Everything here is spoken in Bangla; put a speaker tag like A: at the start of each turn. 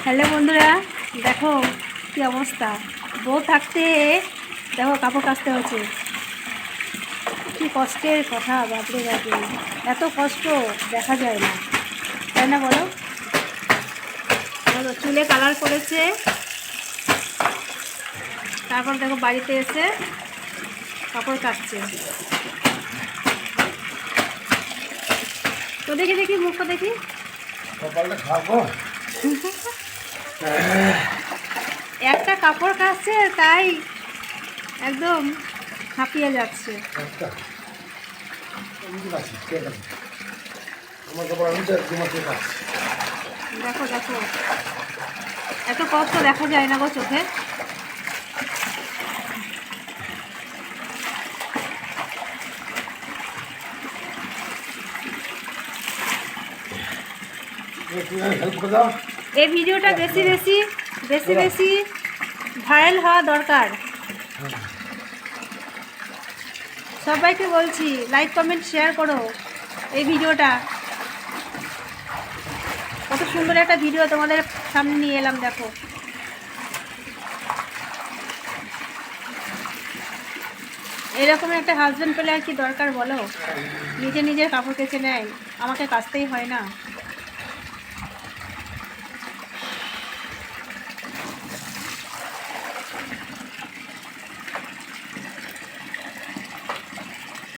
A: হ্যালো বন্ধুরা, দেখো কি অবস্থা। বউ থাকতে দেখো কাপড় কাচতে হচ্ছে। কি কষ্টের কথা, বাপরে বাপরে, এত কষ্ট দেখা যায় না, তাই না বলো? বলো, চুলে কালার করেছে, তারপর দেখো বাড়িতে এসে কাপড় কাচছে। তো দেখি দেখি মুখটা দেখি। একটা কাপড় কাচছে তাই একদম হাঁপিয়ে যাচ্ছে। দেখো দেখো, এত কষ্ট দেখা যায় না গো চোখে। এই ভিডিওটা বেশি বেশি বেশি বেশি ভাইরাল হওয়া দরকার। সবাইকে বলছি, লাইক কমেন্ট শেয়ার করো এই ভিডিওটা। কত সুন্দর একটা ভিডিও তোমাদের সামনে নিয়ে এলাম, দেখো। এরকম একটা হাজব্যান্ড পেলে আর কি দরকার বলো? নিজে নিজের কাপড় কেচে নেয়, আমাকে কাচতেই হয় না।